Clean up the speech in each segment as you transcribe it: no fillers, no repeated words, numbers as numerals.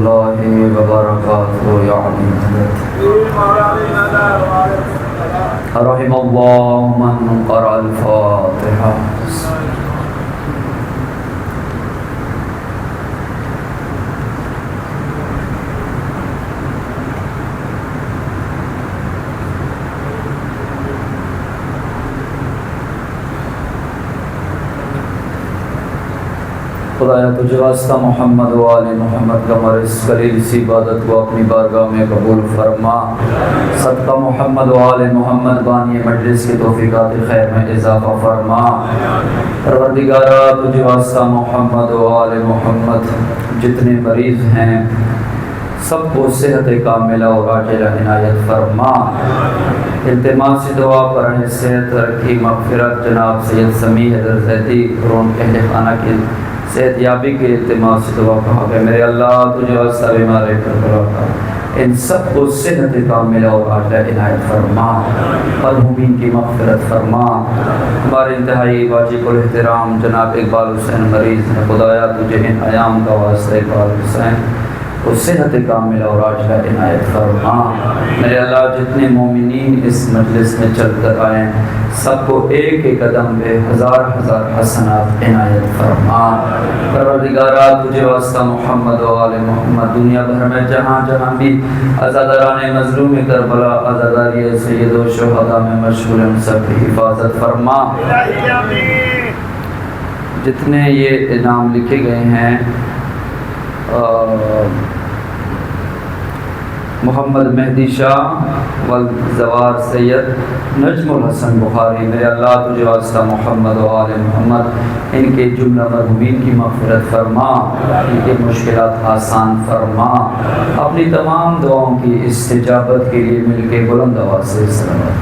الله وبركاته يا عليم رحم الله من قرأ الفاتحة. خدایا تجھ واسطہ محمد و آل محمد کا مرض قلیل سی عبادت کو اپنی بارگاہ میں قبول فرما. صدقہ محمد و آل محمد بانی مجلس کی توفیقات خیر میں اضافہ فرما. پروردگارا تجھ واسطہ محمد و آل محمد جتنے مریض ہیں سب کو صحت کاملہ اور عاجلہ عنایت فرما. التماس دعا پر صحت رکھی مغفرت جناب سید سمیع حیدر زیدی رون اہل خانہ کی صحت یابی کے التماس دعا کہا کہ میرے اللہ تجھے واسطہ بیمار کر ان سب کو صحت کاملہ اور عاجلہ عنایت فرما. مرحومین کی مغفرت فرما. ہمارے انتہائی واجب الاحترام جناب اقبال حسین مریض نے خدایا تجھے ان ایام کا واسطہ اقبال حسین اس صحت کاملہ اور عاجلہ عنایت فرما. میرے اللہ جتنے مومنین اس مجلس میں چل کر آئیں سب کو ایک ایک قدم پہ ہزار ہزار حسنات عنایت فرما. پروردگارا تجھے واسطہ محمد و آل محمد دنیا بھر میں جہاں جہاں بھی عزاداران مظلوم کربلا عزاداری سید و شہداء میں مشغول ان سب کی حفاظت فرما. جتنے یہ انعام لکھے گئے ہیں محمد مہدی شاہ والزوار سید نجم الحسن بخاری میرے اللہ تجھے واسطہ محمد و آل محمد ان کے جملہ مرحومین کی مغفرت فرما. ان کے مشکلات آسان فرما. اپنی تمام دعاؤں کی استجابت کے لیے مل کے بلند آواز سے صلوات.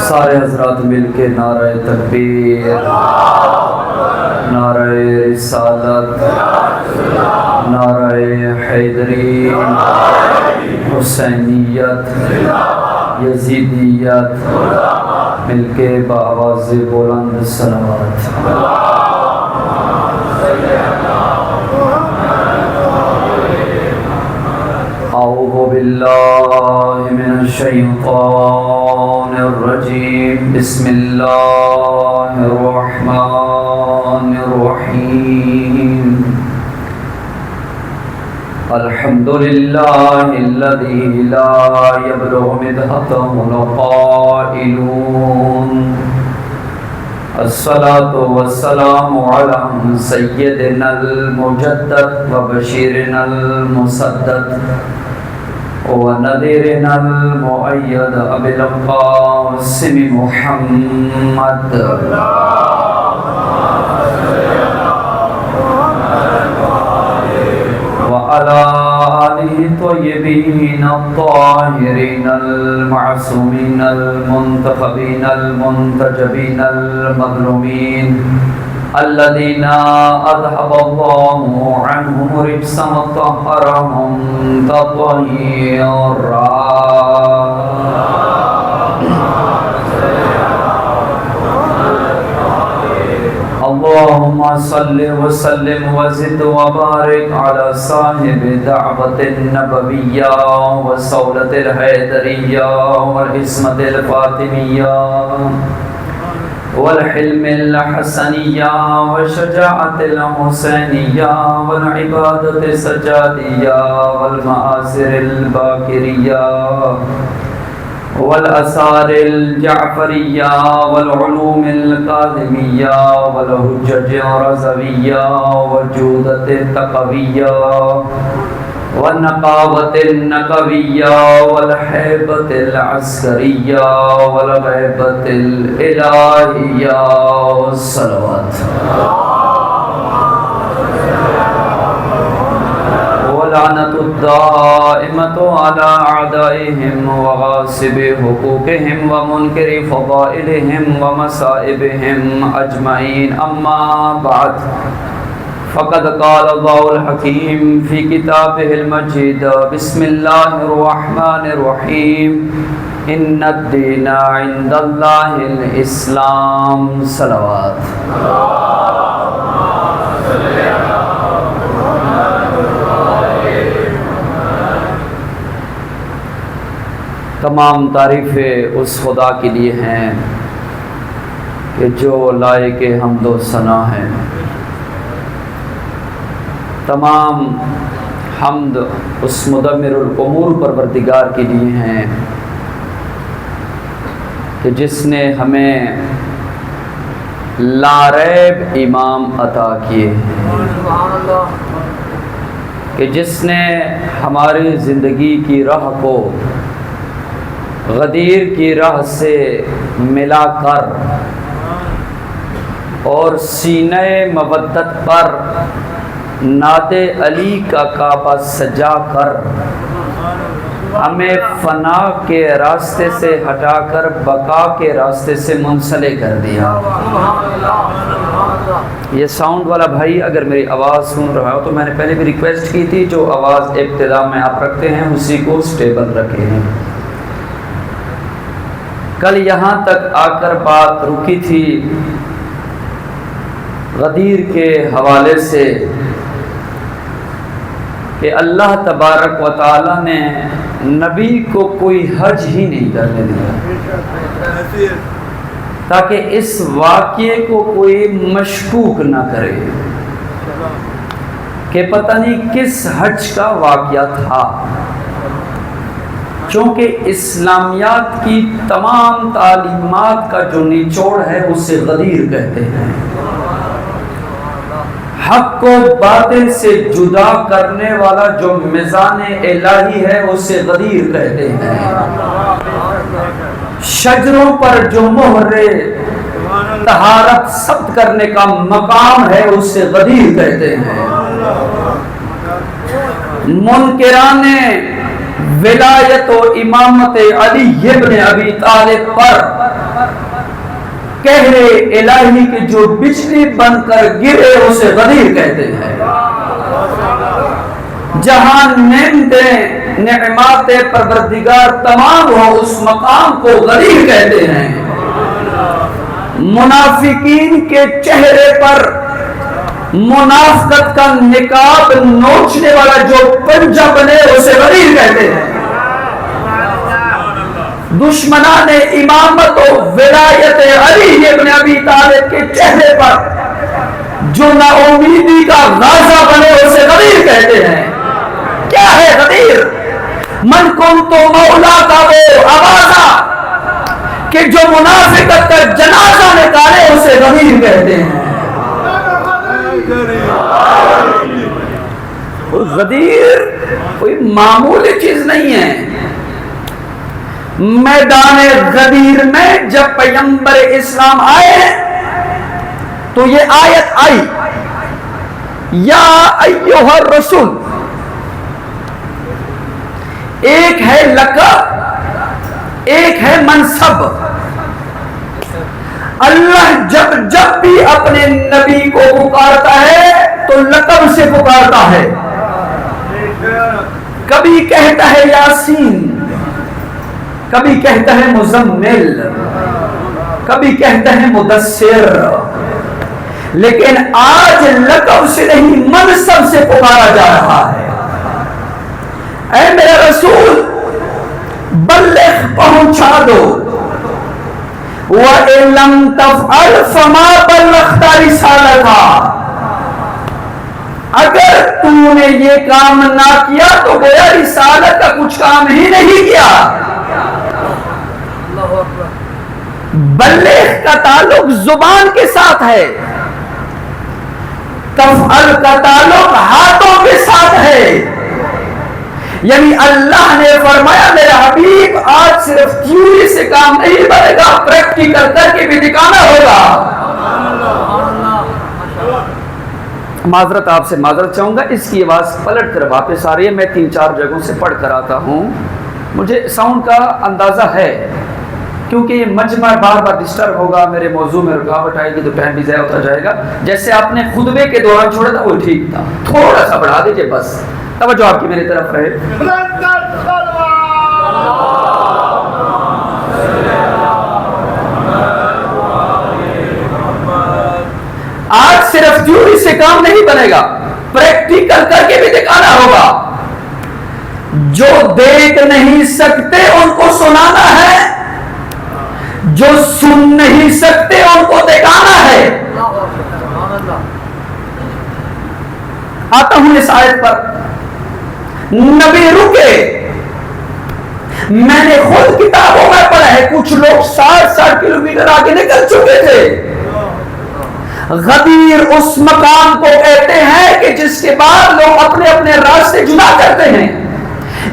سارے حضرات مل کے نعرہ تکبیر، نعرہ رسالت، نعرہ حیدری، حسینیت، یزیدیت مل کے بآواز بلند صلوات. اعوذ باللہ من الشیطان الرجیم. بسم اللہ الرحمن الرحیم. الحمد للہ الذی لا یبلغ مدحته القائلون. الصلاة والسلام على سيدنا المجدد وبشيرنا المسدد ونذيرنا المؤيد أبي القاسم محمد وعلى آله الطيبين الطاهرين المعصومين المنتخبين المنتجبين المظلومين الذين أذهب الله عنهم الرجس وطهرهم تطهيرا. اللهم صل وسلم وزد وبارك على صاحب دعوة النبوية وصولة الحيدرية والعصمة الفاطمية والحلم الحسنية والشجاعة الحسينية والعبادة السجادية والمآثر الباكرية والآثار الجعفرية والعلوم القادمية والحجج الرضوية والجودة التقوية والنقاوة النقوية والحيبة العسكرية والغيبة الإلهية والصلوات. واللعنة الدائمة على أعدائهم وغاصب حقوقهم ومنكر فضائلهم ومصائبهم أجمعين. أما بعد فقد قال الله الحكيم في كتابه المجيد. بسم الله الرحمن الرحيم. ان الدین عند اللہ الاسلام صلوات۔ تمام تعریفیں اس خدا کے لیے ہیں کہ جو لائق حمد و ثنا ہے۔ تمام حمد اس مدمر الامور پروردگار کے لیے ہیں کہ جس نے ہمیں لاریب امام عطا کیے ہیں، کہ جس نے ہماری زندگی کی راہ کو غدیر کی راہ سے ملا کر اور سینہ مودت پر نعت علی کا کعبہ سجا کر ہمیں فنا کے راستے سے ہٹا کر بقا کے راستے سے منسلک کر دیا۔ یہ ساؤنڈ والا بھائی اگر میری آواز سن رہا ہو تو میں نے پہلے بھی ریکویسٹ کی تھی، جو آواز ابتدا میں آپ رکھتے ہیں اسی کو سٹیبل رکھیں۔ کل یہاں تک آ کر بات رکی تھی غدیر کے حوالے سے کہ اللہ تبارک و تعالی نے نبی کو کوئی حج ہی نہیں کرنے دیا تاکہ اس واقعے کو کوئی مشکوک نہ کرے کہ پتہ نہیں کس حج کا واقعہ تھا، چونکہ اسلامیات کی تمام تعلیمات کا جو نچوڑ ہے اسے غدیر کہتے ہیں۔ حق کو باطل سے جدا کرنے والا جو میزان الہی ہے اسے غدیر کہتے ہیں۔ شجروں پر جو مہر طہارت ثبت کرنے کا مقام ہے اسے غدیر کہتے ہیں۔ منکران ولایت و امامت علی ابن ابی طالب پر کہر الہی کے جو بجلی بن کر گرے اسے غدیر کہتے ہیں۔ جہاں نعمات پروردگار تمام ہو اس مقام کو غدیر کہتے ہیں۔ منافقین کے چہرے پر منافقت کا نقاب نوچنے والا جو پنجہ بنے اسے غدیر کہتے ہیں۔ دشمنان امامت و ولایت علی ابن ابی طالب کے چہرے پر جو نا امیدی کا غازہ بنے اسے غدیر کہتے ہیں۔ کیا ہے غدیر؟ من کنت مولا کا وہ آوازہ کہ جو منافقت کا جنازہ نکالے اسے غدیر کہتے ہیں۔ غدیر کوئی معمولی چیز نہیں ہے۔ میدان غدیر میں جب پیغمبر اسلام آئے تو یہ آیت آئی، یا ایھا الرسول، ایک ہے لقب ایک ہے منصب۔ اللہ جب بھی اپنے نبی کو پکارتا ہے تو لقب سے پکارتا ہے۔ کبھی کہتا ہے یاسین، کبھی کہتا ہے مزمل، کبھی کہتا ہے مدثر، لیکن آج لقب سے نہیں منصب سے پکارا جا رہا ہے۔ اے میرا رسول بلغ پہنچا دو، وَإِن لَّمْ تَفْعَلْ فَمَا بَلَّغْتَ رِسَالَتَهُ، اگر تم نے یہ کام نہ کیا تو گویا رسالت کا کچھ کام ہی نہیں کیا۔ بلغ کا تعلق زبان کے ساتھ ہے، تفعل کا تعلق ہاتھوں کے ساتھ ہے۔ یعنی اللہ نے فرمایا میرا حبیب آج صرف تھیوری سے کام نہیں بنے گا، پریکٹیکل کر کے بھی دکھانا ہوگا۔ معذرت آپ سے معذرت چاہوں گا، اس کی آواز پلٹ کر واپس آ رہی ہے، میں 3-4 جگہوں سے پڑھ کر آتا ہوں، مجھے ساؤنڈ کا اندازہ ہے کیونکہ یہ مجمع بار بار ڈسٹرب ہوگا، میرے موضوع میں رکاوٹ آئے گی تو ٹائم بھی ضائع ہوتا جائے گا۔ جیسے آپ نے خطبے کے دوران چھوڑا تھا وہ ٹھیک تھا، تھوڑا سا بڑھا دیجئے، بس توجہ آپ کی میری طرف رہے۔ آج صرف تھیوری سے کام نہیں بنے گا، پریکٹیکل کر کے بھی دکھانا ہوگا. جو دیکھ نہیں سکتے ان کو سنانا ہے، جو سن نہیں سکتے ان کو دکھانا ہے. آتا ہوں اس آیت پر. نبی رکے، میں نے خود کتابوں میں پڑھا ہے کچھ لوگ 60 کلومیٹر آگے نکل چکے تھے. غدیر اس مقام کو کہتے ہیں کہ جس کے بعد لوگ اپنے اپنے راستے جدا کرتے ہیں.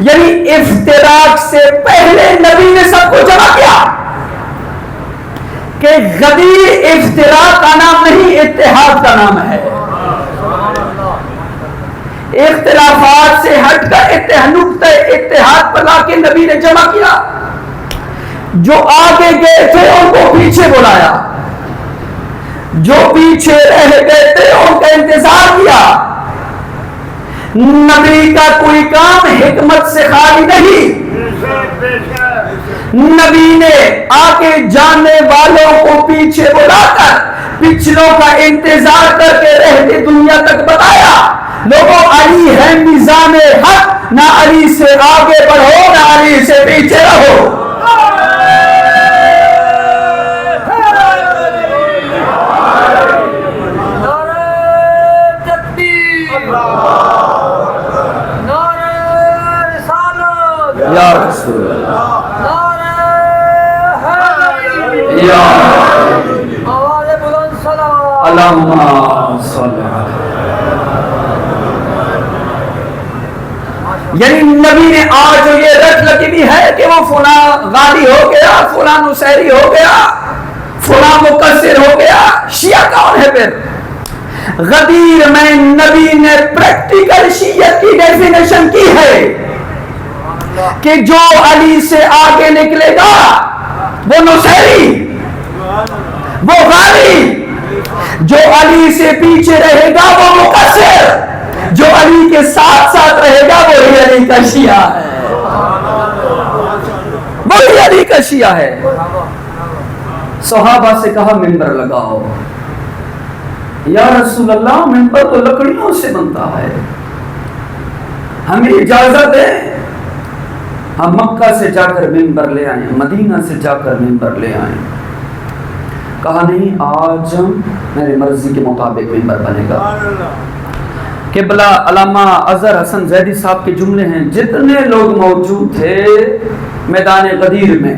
یعنی افتراق سے پہلے نبی نے سب کو جمع کیا. کہ غدیر افتراق کا نام نہیں، اتحاد کا نام ہے. اختلافات سے ہٹ کر نقطہ اتحاد پر لا کے نبی نے جمع کیا. جو آگے گئے تھے ان کو پیچھے بلایا، جو پیچھے رہ گئے تھے ان کا انتظار کیا. نبی کا کوئی کام حکمت سے خالی نہیں. نبی نے آگے جانے والوں کو پیچھے بلا کر پچھلوں کا انتظار کر کے رہتے دنیا تک بتایا لوگوں علی ہے میزان حق، نہ علی سے آگے بڑھو نہ علی سے پیچھے رہو. یا رسول اللہ، یا اللہم صلی اللہ. یعنی نبی نے آج جو یہ رٹ لگی بھی ہے کہ وہ فلاں غالی ہو گیا، فلاں نصیری ہو گیا، فلاں مقصر ہو گیا. شیعہ کون ہے پھر؟ غدیر میں نبی نے پریکٹیکل شیعت کی ڈیفینیشن کی ہے کہ جو علی سے آگے نکلے گا وہ نصیری، وہ غالی. جو علی سے پیچھے رہے گا وہ مقصر، جو علی کے ساتھ ساتھ رہے گا وہی علی کا شیعہ ہے، وہی علی کا شیعہ ہے. صحابہ سے کہا ممبر لگاؤ. یا رسول اللہ ممبر تو لکڑیوں سے بنتا ہے، ہمیں اجازت ہے ہم مکہ سے جا کر ممبر لے آئیں، مدینہ سے جا کر ممبر لے آئیں. کہا نہیں، آج میرے مرضی کے مطابق ممبر بنے گا. قبلہ علامہ اظہر حسن زیدی صاحب کے جملے ہیں. جتنے لوگ موجود تھے میدان غدیر میں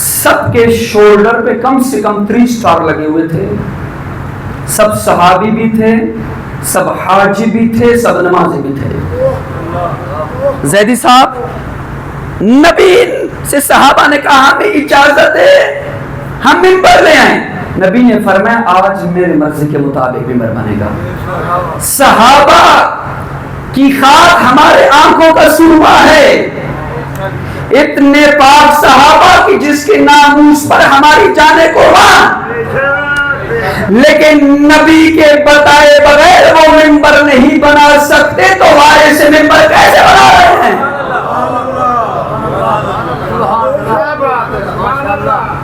سب کے شولڈر پہ کم سے کم 3 سٹار لگے ہوئے تھے. سب صحابی بھی تھے، سب حاجی بھی تھے، سب نمازی بھی تھے. زیدی صاحب نبی سے صحابہ نے کہا ہمیں اجازت ہے ہم ممبر لے آئیں. نبی نے فرمایا آج میرے مرضی کے مطابق ممبر بنے گا. صحابہ کی خاک ہمارے آنکھوں کا سرما ہے. اتنے پاک صحابہ کی جس کے ناموس پر ہماری جانیں قربان، لیکن نبی کے بتائے بغیر وہ ممبر نہیں بنا سکتے تو وارث سے ممبر کیسے بنا رہے ہیں؟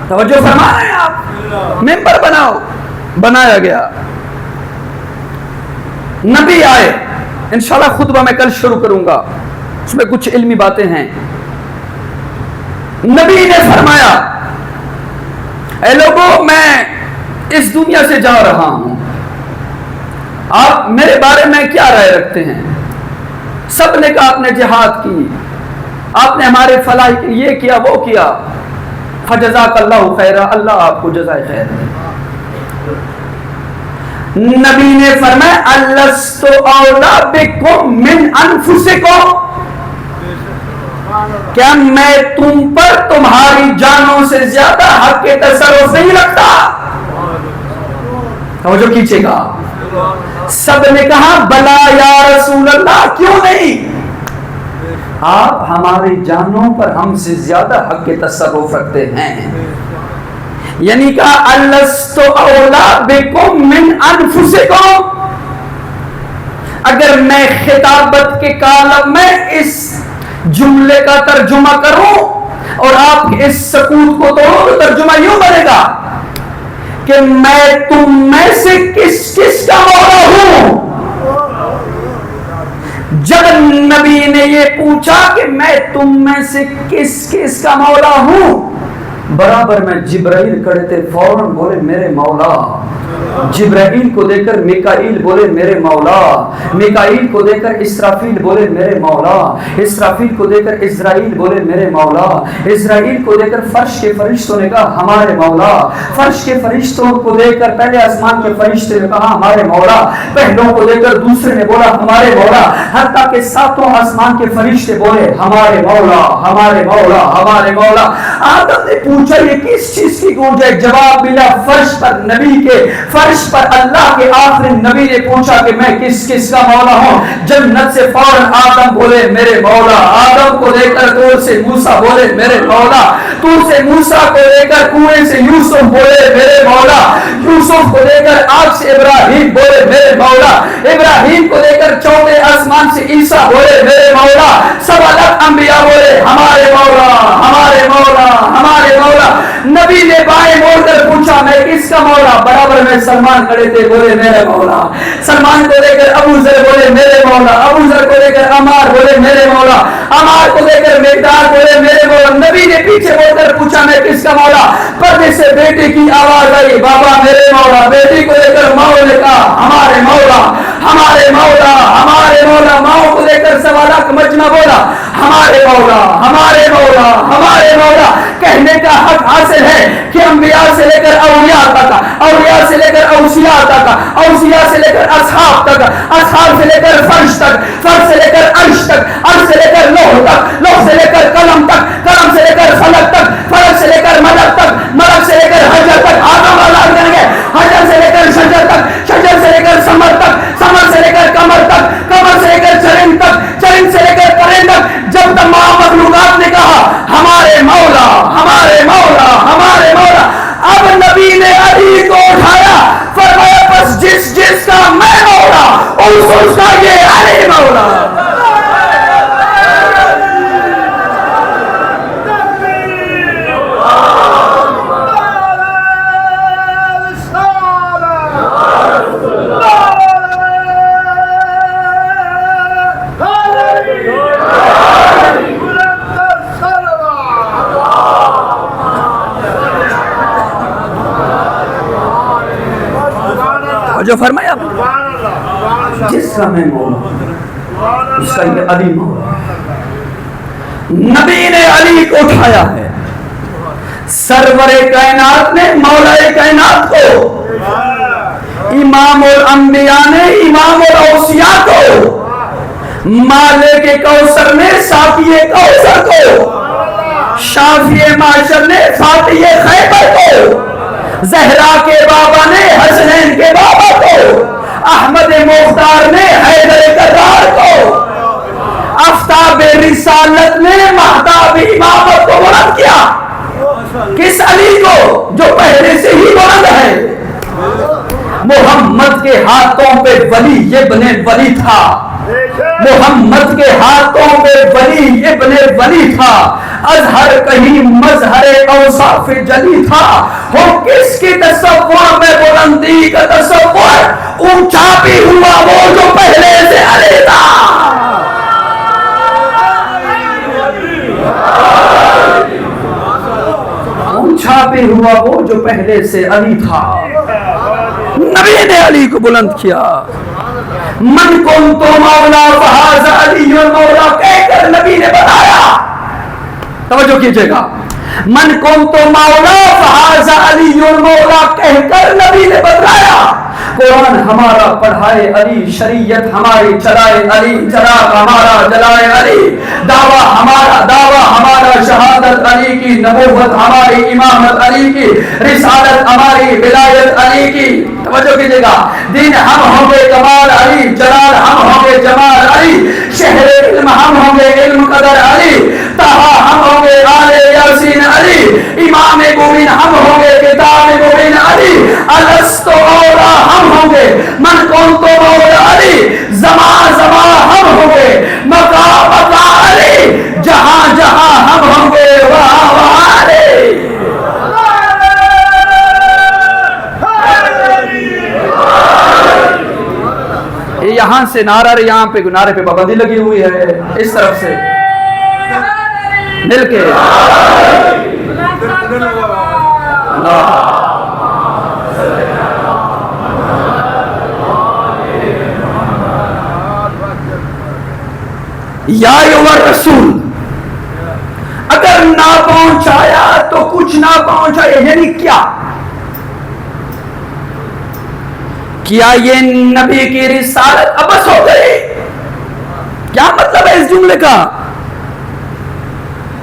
توجہ فرما رہے ہیں آپ؟ ممبر بناؤ. بنایا گیا. نبی آئے. انشاءاللہ خطبہ میں کل شروع کروں گا، اس میں کچھ علمی باتیں ہیں. نبی نے فرمایا اے لوگوں میں اس دنیا سے جا رہا ہوں، آپ میرے بارے میں کیا رائے رکھتے ہیں؟ سب نے کہا آپ نے جہاد کی، آپ نے ہمارے فلاح کے یہ کیا وہ کیا. فجزاک اللہ خیرہ، اللہ آپ کو جزائے خیر دے. نبی نے فرمایا الست اولا بکم من انفسکم، کیا میں تم پر تمہاری جانوں سے زیادہ حق کے تصرف نہیں رکھتا؟ توجہ کیجئے گا. سب نے کہا بلا یا رسول اللہ، کیوں نہیں؟ آپ ہماری جانوں پر ہم سے زیادہ حق کے تصرف رکھتے ہیں. یعنی کہا الست اولا بکم من انفسکم. اگر میں خطابت کے کالم میں اس جملے کا ترجمہ کروں اور آپ اس سکوت کو توڑو تو ترجمہ یوں بنے گا کہ میں تم میں سے کس کس کا مولا ہوں. جب نبی نے یہ پوچھا کہ میں تم میں سے کس کس کا مولا ہوں، برابر میں جبرائیل کھڑے تھے، فوراً بولے میرے مولا. جبرائیل کو دیکھ کر میکائیل بولے میرے مولا. میکائیل کو دیکھ کر اسرافیل بولے میرے مولا. اسرافیل کو دیکھ کر اسرائیل بولے میرے مولا. اسرائیل کو دیکھ کر فرش کے فرشتوں نے کہا ہمارے مولا. فرش کے فرشتوں کو دیکھ کر پہلے آسمان کے فرشتے نے کہا ہمارے مولا. پہلوں کو دیکھ کر دوسرے نے بولا ہمارے مولا. حتیٰ کہ ساتوں آسمان کے فرشتے بولے ہمارے مولا ہمارے مولا ہمارے مولا. آدم نے پوچھا یہ کس چیز کی گونج ہے؟ جواب ملا فرش پر نبی کے، فرش پر اللہ کے آخری نبی نے پوچھا کہ میں کس کس کا مولا ہوں. جنت سے فوراً آدم بولے میرے مولا. آدم کو لے کر طور سے موسیٰ بولے میرے مولا. طور سے موسیٰ کو لے کر کنویں سے یوسف بولے میرے مولا. یوسف کو لے کر آگ سے ابراہیم بولے میرے مولا. ابراہیم کو لے کر چوتھے آسمان سے عیسیٰ بولے میرے مولا. سب الگ انبیاء بولے ہمارے مولا ہمارے مولا ہمارے مولا. نبی نے بائیں موڑ کر پوچھا میں کس کا مولا؟ برابر میں سلمان کھڑے تھے، بولے میرے مولا. سلمان کو لے کر ابو ذر بولے میرے مولا. ابو ذر کو لے کر عمار بولے میرے مولا. عمار کو لے کر مقداد بولے میرے مولا. نبی نے پیچھے بول کر پوچھا میں کس کا مولا؟ پردے سے بیٹے کی آواز آئی بابا میرے مولا. بیٹی کو لے کر ماں نے کہا ہمارے مولا ہمارے مولا ہمارے مولا. ماں کو لے کر سوالہ کا مجمع بولا ہمارے مولا ہمارے مولا ہمارے مولا. کہنے کا حق حاصل ہے کہ انبیاء سے لے کر اولیاء تک، اولیاء سے لے کر اوصیاء تک، اوصیاء سے لے کر اصحاب تک، اصحاب سے لے کر فرش تک، فرش سے لے کر عرش تک، عرش سے لے کر لوح تک، لوح سے لے کر قلم تک، قلم سے لے کر فلک تک، فلک سے لے کر ملک تک، ملک سے لے کر حجر تک. آدم والا کریں گے حجر سے لے کر شجر تک، شجر سے لے کر ثمر تک، ثمر سے لے کر کمر تک، کمر سے لے کر چرند تک، چرند سے لے کر پرند تک. جب تمام مخلوقات نے کہا ہمارے مولا ہمارے مولا ہمارے مولا. اب نبی نے علی کو اٹھایا، فرمایا بس جس جس کا میں مولا اس کا یہ علی مولا. جو فرمایا جس کا میں مولا اس کا یہ علی مولا. نبی نے علی کو اٹھایا ہے. سرور کائنات نے مولا کائنات کو، امام الانبیاء نے امام الاوصیاء کو، مالک کوثر نے ساقی کوثر کو، شافی معاشر نے فاتح خیبر کو، زہرا کے بابا نے حسنین کے بابا کو، احمد مختار نے حیدر کرار کو، آفتاب رسالت نے مہتاب امامت کو بلند کیا. کس علی کو؟ جو پہلے سے ہی بلند ہے. محمد کے ہاتھوں پہ ولی ابن ولی تھا. محمد کے ہاتھوں پہ ولی ابن ولی تھا. اظہر کہیں مظہر اوصاف جلی تھا. ہو کس کی تصور میں بلندی کا تصور؟ اونچا بھی ہوا وہ جو پہلے سے علی تھا. اونچا بھی ہوا وہ جو پہلے سے علی تھا. نبی نے علی کو بلند کیا. من کنت مولا فہذا علی مولا کہہ کر نبی نے بتایا. توجہ کیجئے گا. من کنت مولا فہذا علی مولا کہہ کر نبی نے بتایا. قرآن ہمارا پڑھائے علی، شریعت ہماری چلائے علی، چراغ ہمارا جلائے علی، دعویٰ ہمارا شہادت علی کی، نبوت ہماری امامت علی کی، رسالت ہماری ولایت علی کی. توجہ کیجئے گا. دین ہم ہوں گے کمال علی، جلال ہم ہوں گے جمال علی، شہر علم ہم ہوں گے علم قدر علی، طہا ہم ہوں گے آل یاسین علی، امام مبین ہم ہوں گے کتاب مبین علی، الستو اولا ہم ہوں گے، من کون تو مولا علی، زمان ہم ہوں گے، مقام علی، جہاں جہاں ہم ہوں گے وہاں علی. یہاں سے نعرہ یہاں پہ نعرے پہ پابندی لگی ہوئی ہے، اس طرف سے مل کے یا ایھا الرسول، اگر نہ پہنچایا تو کچھ نہ پہنچایا، یعنی کیا یہ نبی کی رسالت ابس ہو گئی؟ کیا مطلب ہے اس جملے کا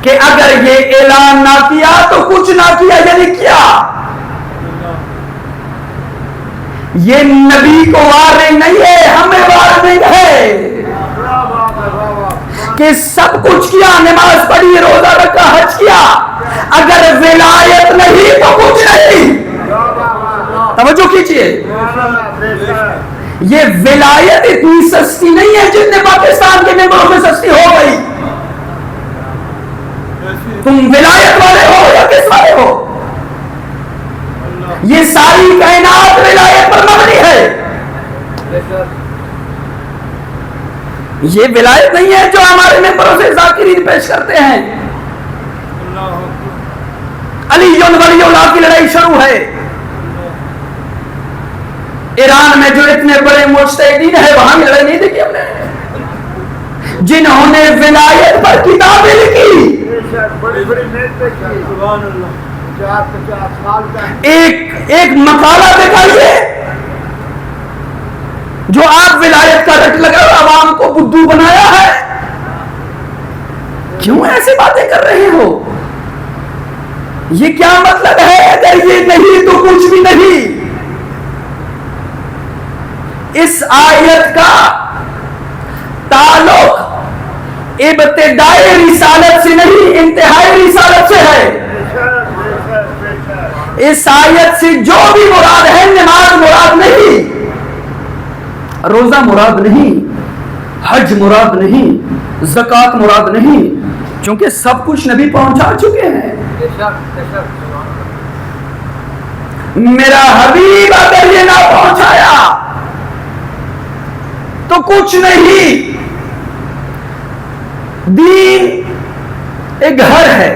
کہ اگر یہ اعلان نہ کیا تو کچھ نہ کیا، یعنی کیا یہ نبی کو وارننگ نہیں ہے، ہمیں وارننگ ہے کہ سب کچھ کیا، نماز پڑھی، روزہ رکھا، حج کیا، اگر ولایت نہیں تو کچھ نہیں۔ توجہ کیجئے، یہ ولایت اتنی سستی نہیں ہے جتنے پاکستان کے ممبروں میں سستی ہو گئی۔ تم ولایت والے ہو یا کس والے ہو؟ یہ ساری کائنات ولایت پر مبنی ہے۔ یہ ولایت نہیں ہے جو ہمارے ممبروں سے ذاکرین پیش کرتے ہیں۔ علی ولی اللہ کی لڑائی شروع ہے۔ ایران میں جو اتنے بڑے مجتہدین ہیں وہاں کی لڑائی نہیں دیکھی ہم نے، جنہوں نے ولایت پر کتابیں لکھی۔ ایک مقالہ دکھائیے جو آپ ولایت کا رٹ لگا عوام کو بدھو بنایا ہے۔ کیوں ایسی باتیں کر رہے ہو؟ یہ کیا مطلب ہے؟ اگر یہ نہیں تو کچھ بھی نہیں۔ اس آیت کا تعلق ابتدائی رسالت سے نہیں، انتہائی رسالت سے ہے۔ اس آیت سے جو بھی مراد ہے، نماز مراد نہیں، روزہ مراد نہیں، حج مراد نہیں، زکوٰۃ مراد نہیں، چونکہ سب کچھ نبی پہنچا چکے ہیں۔ میرا حبیب اگر یہ نہ پہنچایا تو کچھ نہیں۔ دین ایک گھر ہے،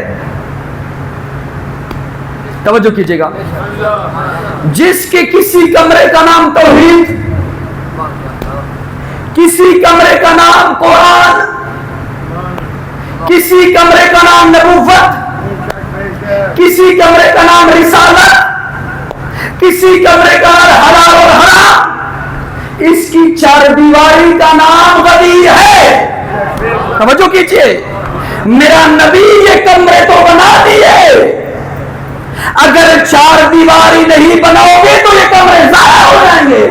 توجہ کیجئے گا، جس کے کسی کمرے کا نام توحید، کسی کمرے کا نام قرآن، کسی کمرے کا نام نبوت، کسی کمرے کا نام رسالت، کسی کمرے کا نام حلال اور حرام، اس کی چار دیواری کا نام غدیر ہے۔ توجہ کیجئے، میرا نبی یہ کمرے تو بنا دیے، اگر چار دیواری نہیں بناؤ گے تو یہ کمرے ضائع ہو جائیں گے۔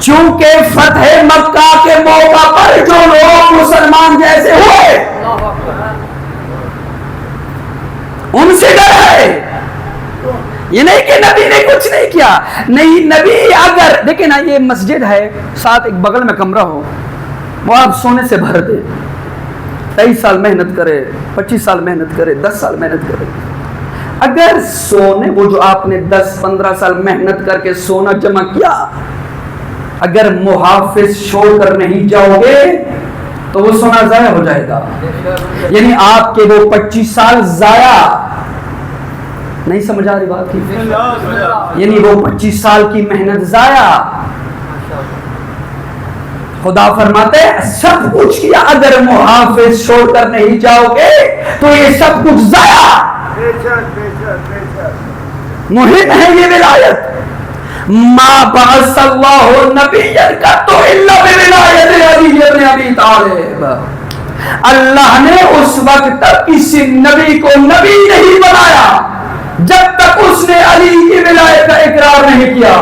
چونکہ فتح مکہ کے موقع پر جو لوگ مسلمان جیسے ہوئے ان سے ڈر ہے، یہ نہیں کہ نبی نے کچھ نہیں کیا، نہیں، نبی اگر دیکھیں نا، یہ مسجد ہے، ساتھ ایک بغل میں کمرہ ہو، وہ آپ سونے سے بھر دے، 23 سال محنت کرے، 25 سال محنت کرے، 10 سال محنت کرے، اگر سونے وہ جو آپ نے 10-15 سال محنت کر کے سونا جمع کیا، اگر محافظ چھوڑ کر نہیں جاؤ گے تو وہ سونا ضائع ہو جائے گا۔ یعنی آپ کے وہ 25 سال ضائع نہیں، سمجھ آ رہی بات کی؟ یعنی وہ 25 سال کی محنت ضائع۔ خدا فرماتے ہیں سب کچھ کیا، اگر محافظ چھوڑ کر نہیں جاؤ گے تو یہ سب کچھ ضائع۔ مہم ہے یہ ولایت۔ ما بعث اللہ نبیا قط الا بولایت علی بن ابی طالب۔ اللہ نے اس وقت تک کسی نبی کو نبی نہیں بنایا جب تک اس نے علی کی ولایت کا اقرار نہیں کیا۔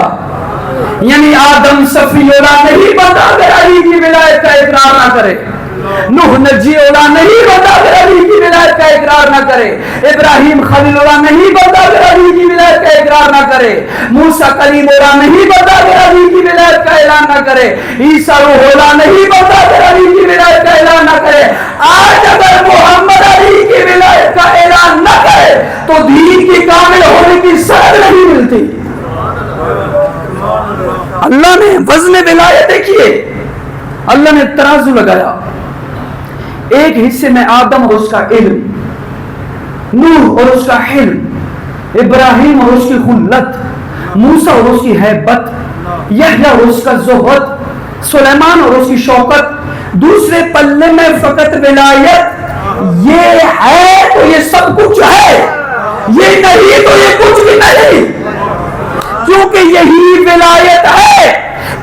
یعنی آدم صفی اللہ نہیں بنتا اگر علی کی ولایت کا اقرار نہ کرے، نوح نجی اللہ نہیں بنتا اگر علی کی ولایت کا اقرار نہ کرے، ابراہیم خلیل اللہ نہیں بنتا اگر علی کی ولایت کا اقرار نہ کرے، موسیٰ کلیم اللہ نہیں بنتا اگر علی کی ولایت کا اعلان نہ کرے، عیسیٰ روح اللہ نہیں بنتا اگر علی کی ولایت کا اعلان نہ کرے۔ آج اگر محمد علی کی ولایت کا اعلان نہ کرے تو دین کی کامل ہونے کی سند نہیں ملتی۔ اللہ نے وزن ولایت دیکھیے، اللہ نے ترازو لگایا، ایک حصے میں آدم اور اس کا علم، نوح اور اس کا حلم، ابراہیم اور اس کی خلت، موسیٰ اور اس کی ہیبت، یحییٰ اور اس کا زہد، سلیمان اور اس کی شوکت، دوسرے پلے میں فقط ولایت، یہ ہے تو یہ سب کچھ ہے، یہ نہیں تو یہ کچھ بھی نہیں، کیونکہ یہی ولایت ہے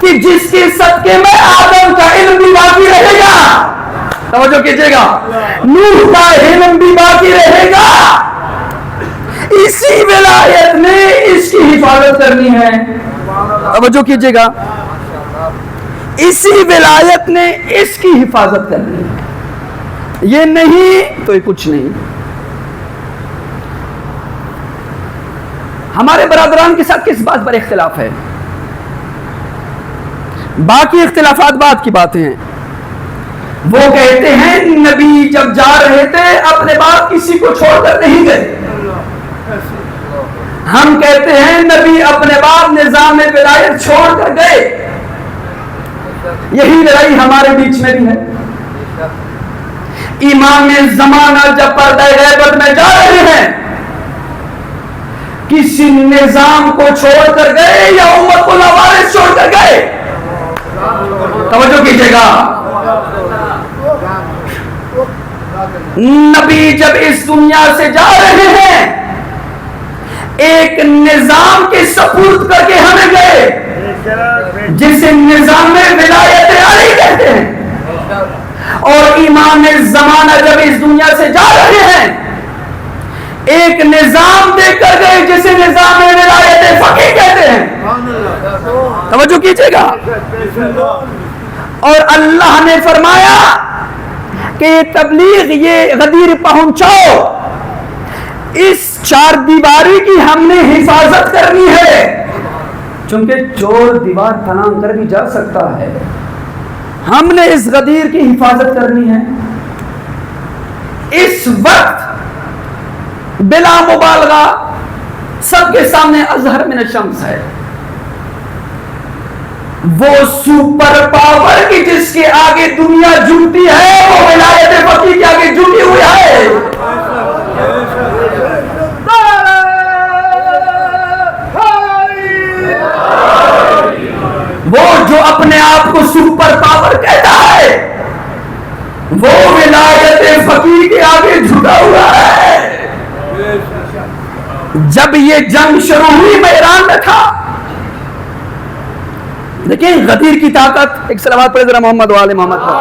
کہ جس کے صدقے میں آدم کا علم بھی باقی رہے گا، توجہ کیجئے گا، نوح کا علم بھی باقی رہے گا، اسی ولایت نے اس کی حفاظت کرنی ہے، توجہ کیجئے گا، اسی ولایت نے اس کی حفاظت کرنی ہے، یہ نہیں تو یہ کچھ نہیں۔ ہمارے برادران کے ساتھ کس بات پر اختلاف ہے؟ باقی اختلافات بات کی باتیں ہیں، وہ کہتے ہیں نبی جب جا رہے تھے اپنے بعد کسی کو چھوڑ کر نہیں گئے، ہم کہتے ہیں نبی اپنے بعد نظام ولایت چھوڑ کر گئے، یہی لڑائی ہمارے بیچ میں بھی ہے۔ امام زمانہ جب پردہ غیبت میں جا رہے ہیں کسی نظام کو چھوڑ کر گئے یا امت کو لوارث چھوڑ کر گئے؟ توجہ کیجئے گا، نبی جب اس دنیا سے جا رہے ہیں ایک نظام کے سپرد کر کے ہمیں گئے جسے نظام ولایت علی کہتے ہیں، اور امام زمانہ جب اس دنیا سے جا رہے ہیں ایک نظام دے کر گئے جسے نظام ولایت فقیہ کہتے ہیں، توجہ کیجئے گا، اور اللہ نے فرمایا کہ یہ تبلیغ، یہ غدیر پہنچاؤ، اس چار دیواری کی ہم نے حفاظت کرنی ہے، چونکہ چور دیوار پھلانگ کر بھی جا سکتا ہے، ہم نے اس غدیر کی حفاظت کرنی ہے۔ اس وقت بلا مبالغہ سب کے سامنے اظہر من الشمس ہے، وہ سپر پاور کی جس کے آگے دنیا جھکتی ہے وہ ولایت فقیہ کے آگے جھکی ہوئی ہے۔ وہ جو اپنے آپ کو سپر پاور کہتا ہے وہ ولایت فقیہ کے آگے جھکا ہوا ہے۔ جب یہ جنگ شروع ہوئی میں ایران میں تھا، دیکھیں غدیر کی طاقت، ایک صلوات پڑھیں ذرا محمد و آل محمد پر،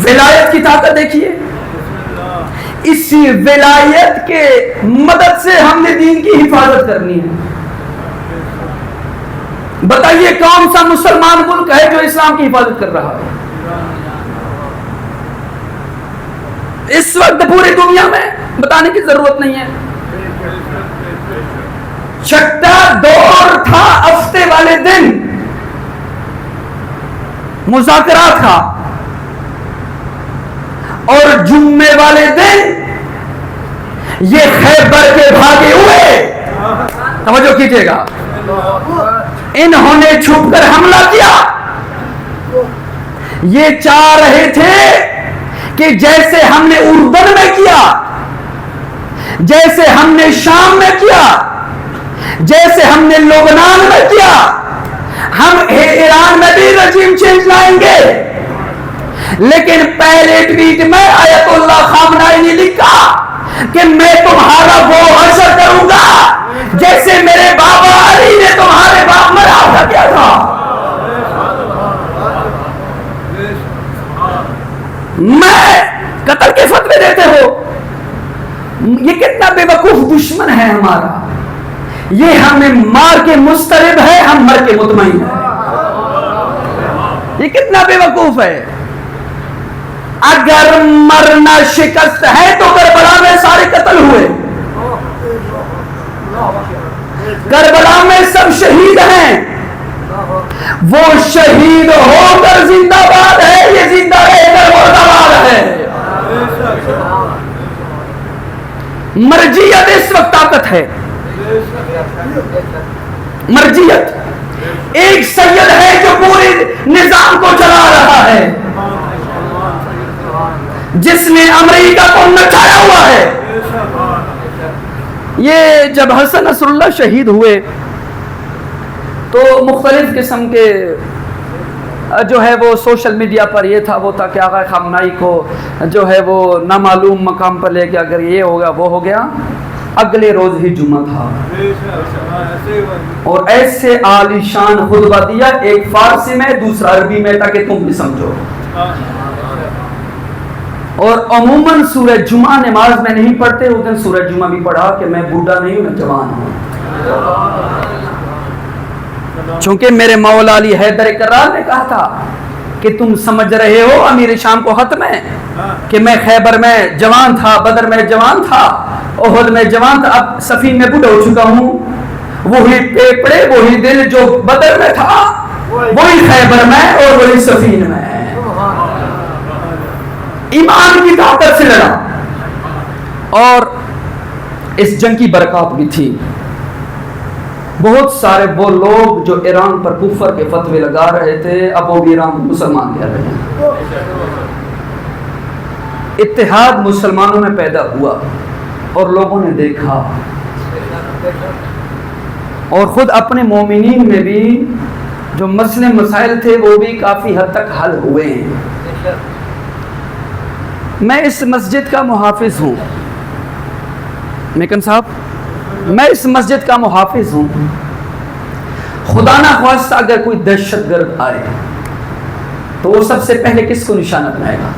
ولایت کی طاقت دیکھیے، اسی ولایت کے مدد سے ہم نے دین کی حفاظت کرنی ہے۔ بتائیے کون سا مسلمان ملک ہے جو اسلام کی حفاظت کر رہا ہے اس وقت پوری دنیا میں؟ بتانے کی ضرورت نہیں ہے۔ چھٹا دور تھا ہفتے والے دن مذاکرات کا، اور جمعے والے دن یہ خیبر کے بھاگے ہوئے، توجہ کیجئے گا، انہوں نے چھپ کر حملہ کیا، یہ چاہ رہے تھے کہ جیسے ہم نے اردن میں کیا، جیسے ہم نے شام میں کیا، جیسے ہم نے لبنان میں کیا، ہم ایران میں بھی رجیم چینج لائیں گے۔ لیکن پہلے ٹویٹ میں آیت اللہ خامنائی نے لکھا کہ میں تمہارا وہ حشر کروں گا جیسے میرے بابا علی نے تمہارے باپ مراد کا کیا تھا۔ میں قتل کے فتوے دیتے ہو، یہ کتنا بے وقوف دشمن ہے ہمارا، یہ ہمیں مار کے مسترب ہے، ہم مر کے مطمئن ہیں، یہ کتنا بے وقوف ہے۔ اگر مرنا شکست ہے تو کربلا میں سارے قتل ہوئے، کربلا میں سب شہید ہیں، وہ شہید ہو کر زندہ باد ہے، یہ زندہ رہ کر مردہ باد ہے۔ مرجیت اس وقت طاقت ہے. مرجیت ایک سید ہے جو پورے نظام کو چلا رہا ہے, جس نے امریکہ کو نچایا ہوا ہے. یہ جب حسن نصر اللہ شہید ہوئے تو مختلف قسم کے جو ہے وہ سوشل میڈیا پر یہ تھا وہ تھا کہ آقا خامنہئی کو جو ہے وہ نامعلوم مقام پر لے کے اگر یہ ہوگا وہ ہو گیا. اگلے روز ہی جمعہ تھا اور ایسے عالی شان خطبہ دیا, ایک فارسی میں دوسرا عربی میں, تاکہ تم بھی سمجھو. اور عموماً سورہ جمعہ نماز میں نہیں پڑھتے, اس دن سورہ جمعہ بھی پڑھا کہ میں بوڑھا نہیں ہوں, میں جوان ہوں. چونکہ میرے مولا علی حیدر کرار نے کہا تھا کہ تم سمجھ رہے ہو امیر شام کو ختم ہے کہ میں خیبر میں جوان تھا, بدر میں جوان تھا, احد میں جوان تھا, اب صفین میں بوڑھا ہو چکا ہوں. وہی پیپڑے وہی دل جو بدر میں تھا وہی خیبر میں اور وہی صفین میں. ایمان کی طاقت سے لڑا اور اس جنگ کی برکات بھی تھی. بہت سارے وہ لوگ جو ایران پر کفر کے فتوے لگا رہے تھے اب وہ بھی ایران مسلمان کہہ رہے ہیں. اتحاد مسلمانوں میں پیدا ہوا اور لوگوں نے دیکھا اور خود اپنے مومنین میں بھی جو مسئلے مسائل تھے وہ بھی کافی حد تک حل ہوئے ہیں. میں اس مسجد کا محافظ ہوں, میکن صاحب, میں اس مسجد کا محافظ ہوں. خدا نہ خواستہ اگر کوئی دہشت گرد آئے تو وہ سب سے پہلے کس کو نشانہ بنائے گا؟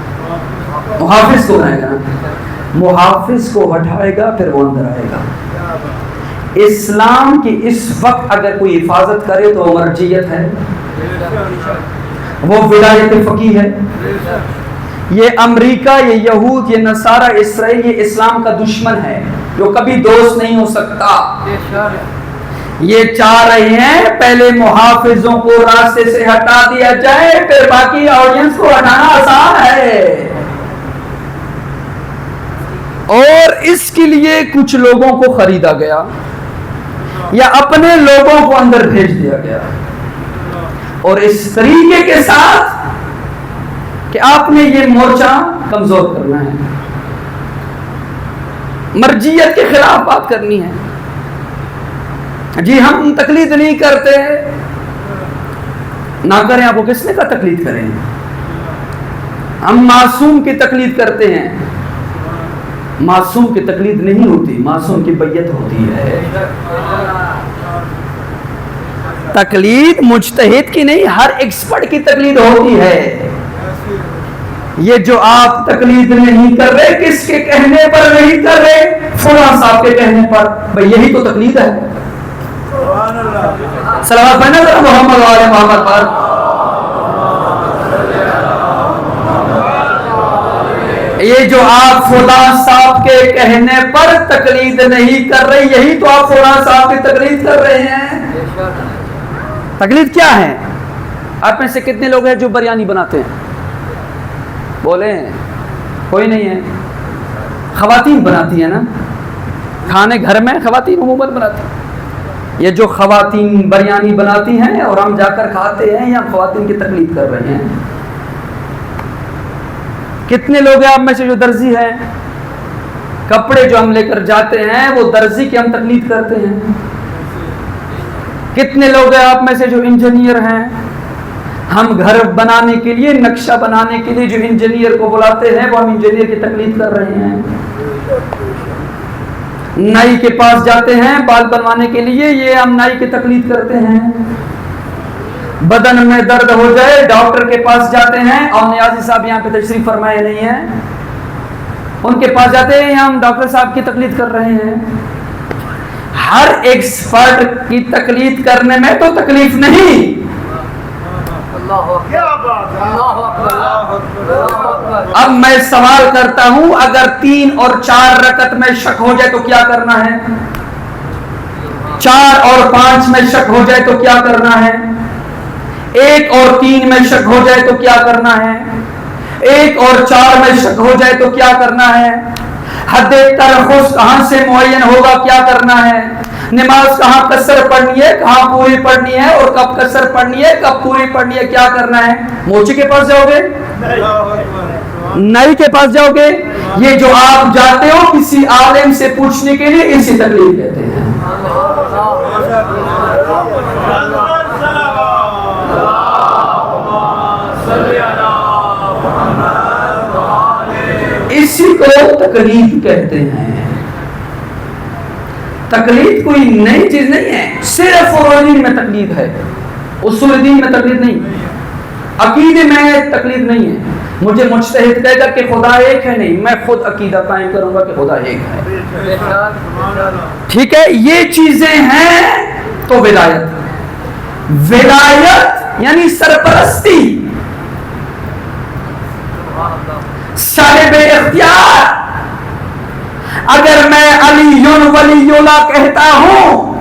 محافظ کو بنائے گا نا. محافظ کو ہٹائے گا پھر وہ اندر آئے گا. اسلام کی اس وقت اگر کوئی حفاظت کرے تو وہ مرجیت ہے, وہ ولایت فقیہ ہے. یہ امریکہ, یہ یہود, یہ نصارہ, اسرائیل, یہ اسلام کا دشمن ہے جو کبھی دوست نہیں ہو سکتا. یہ چاہ رہے ہیں پہلے محافظوں کو راستے سے ہٹا دیا جائے پھر باقی آڈینس کو ہٹانا آسان ہے. اور اس کے لیے کچھ لوگوں کو خریدا گیا یا اپنے لوگوں کو اندر بھیج دیا گیا اور اس طریقے کے ساتھ کہ آپ نے یہ مورچہ کمزور کرنا ہے, مرجیت کے خلاف بات کرنی ہے. جی ہم تقلید نہیں کرتے, نہ کریں, آپ کو کس نے کہا تقلید کریں؟ ہم معصوم کی تقلید کرتے ہیں. معصوم کی تقلید نہیں ہوتی, معصوم کی بیعت ہوتی ہے. تقلید مجتہد کی نہیں, ہر ایکسپرٹ کی تقلید ہوتی ہے. یہ جو آپ تقلید نہیں کر رہے کس کے کہنے پر نہیں کر رہے؟ فلاں صاحب کے کہنے پر. بھئی یہی تو تقلید ہے. صلوات پڑھنا ذرا محمد و آل محمد پر. یہ جو آپ فلاں صاحب کے کہنے پر تقلید نہیں کر رہے, یہی تو آپ فلاں صاحب کی تقلید کر رہے ہیں. تقلید کیا ہے؟ آپ میں سے کتنے لوگ ہیں جو بریانی بناتے ہیں؟ بولیں. کوئی نہیں ہے. خواتین بناتی ہیں نا کھانے, گھر میں خواتین عموماً بناتی ہیں. یہ جو خواتین بریانی بناتی ہیں اور ہم جا کر کھاتے ہیں, یا خواتین کی تقلید کر رہے ہیں. کتنے لوگ ہیں آپ میں سے جو درزی ہیں, کپڑے جو ہم لے کر جاتے ہیں وہ درزی کی ہم تقلید کرتے ہیں. کتنے لوگ ہیں آپ میں سے جو انجینئر ہیں, ہم گھر بنانے کے لیے, نقشہ بنانے کے لیے جو انجینئر کو بلاتے ہیں وہ ہم انجینئر کی تقلید کر رہے ہیں. نائی کے پاس جاتے ہیں بال بنوانے کے لیے, یہ ہم نائی کی تقلید کرتے ہیں. بدن میں درد ہو جائے ڈاکٹر کے پاس جاتے ہیں, اور نیازی صاحب یہاں پہ تشریف فرمائے نہیں ہیں, ان کے پاس جاتے ہیں, ہم ڈاکٹر صاحب کی تقلید کر رہے ہیں. ہر ایکسپرٹ کی تقلید کرنے میں تو تکلیف نہیں. اب میں سوال کرتا ہوں, اگر 3 اور 4 رکعت میں شک ہو جائے تو کیا کرنا ہے؟ 4 اور 5 میں شک ہو جائے تو کیا کرنا ہے؟ 1 اور 3 میں شک ہو جائے تو کیا کرنا ہے؟ 1 اور 4 میں شک ہو جائے تو کیا کرنا ہے؟ حد ترخص کہاں سے معین ہوگا کیا کرنا ہے؟ نماز کہاں قصر پڑھنی ہے، کہاں پوری پڑھنی ہے، اور کب قصر پڑھنی ہے، کب پوری پڑھنی ہے، کیا کرنا ہے؟ موچی کے پاس جاؤ گے؟ نئی کے پاس جاؤ گے؟ یہ جو آپ جاتے ہو کسی عالم سے پوچھنے کے لیے، اسی تکلیف دیتے ہیں۔ اسی کو تقلید کہتے ہیں۔ تقلید کوئی نئی چیز نہیں ہے، صرف فروع دین میں تقلید ہے، اصول دین میں تقلید نہیں، عقیدے میں تقلید نہیں ہے۔ مجھے مجتہد کہے گا کہ خدا ایک ہے، نہیں، میں خود عقیدہ قائم کروں گا کہ خدا ایک ہے۔ ٹھیک ہے، یہ چیزیں ہیں تو ولایت، ولایت یعنی سرپرستی، صاحب اختیار۔ اگر میں علی ولی اللہ کہتا ہوں،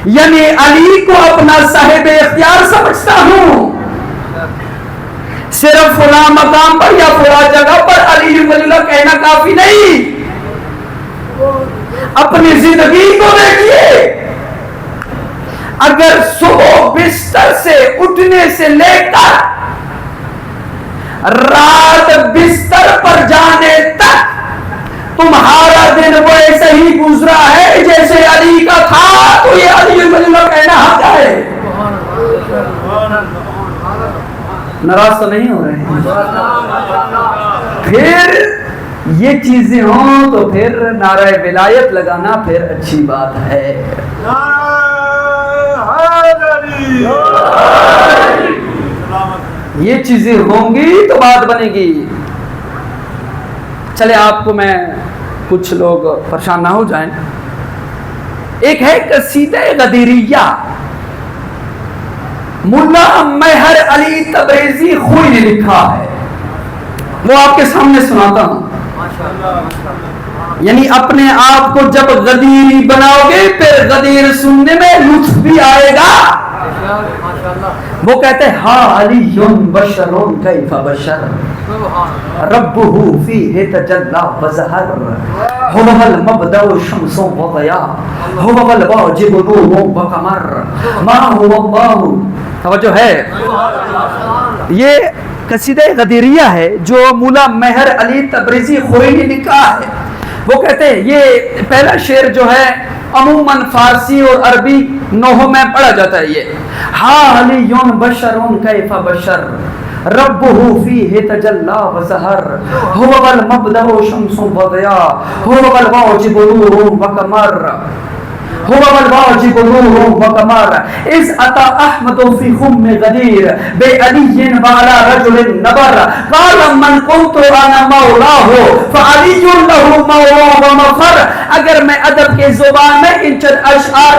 یعنی علی کو اپنا صاحب اختیار سمجھتا ہوں، صرف فلاں مقام پر یا فلاں جگہ پر علی ولی اللہ کہنا کافی نہیں۔ اپنی زندگی کو دیکھیے، اگر صبح بستر سے اٹھنے سے لے کر رات بستر پر جانے تک تمہارا دن وہ ایسے ہی گزرا ہے جیسے علی کا تھا، تو یہ علی ولی اللہ کہنا حق ہے۔ ناراض تو نہیں ہو رہے ہیں؟ پھر یہ چیزیں ہوں تو پھر نعرہ ولایت لگانا پھر اچھی بات ہے۔ یہ چیزیں ہوں گی تو بات بنے گی۔ چلے آپ کو میں کچھ لوگ پریشان نہ ہو جائیں، ایک ہے قصیدہ غدیریہ، ملا مہر علی تبریزی خوئی نے لکھا ہے، وہ آپ کے سامنے سناتا ہوں۔ یعنی اپنے آپ کو جب غدیری بناؤ گے پھر غدیر سننے میں لطف بھی آئے گا۔ وہ کہتے ہیں ہاں علی بشر کیف بشر ربہ فیہ تجلی وظہر هو المبدأ شمس وضیاء هو الواجب نور وقمر ما هو اللہ۔ توجہ ہے، یہ قصیدہ غدیریہ ہے جو مولا مہر علی تبریزی خوئی نے لکھا ہے۔ وہ کہتے ہیں، یہ پہلا شعر جو ہے عموماً فارسی اور عربی نوحوں میں پڑھا جاتا ہے، یہ ہا علی بشر کیف بشر ربہ فیہ تجلی وظہر هو المبدأ شمس وضیاء هو الواجب نور وقمر هو الواجب نور وقمر اذ اتى احمد في خم غدير بعلي وعلى رجل نبر قال من كنت انا مولاه فعلي له مولى ومفر۔ اگر میں ادب کے زبان میں ان چند اشعار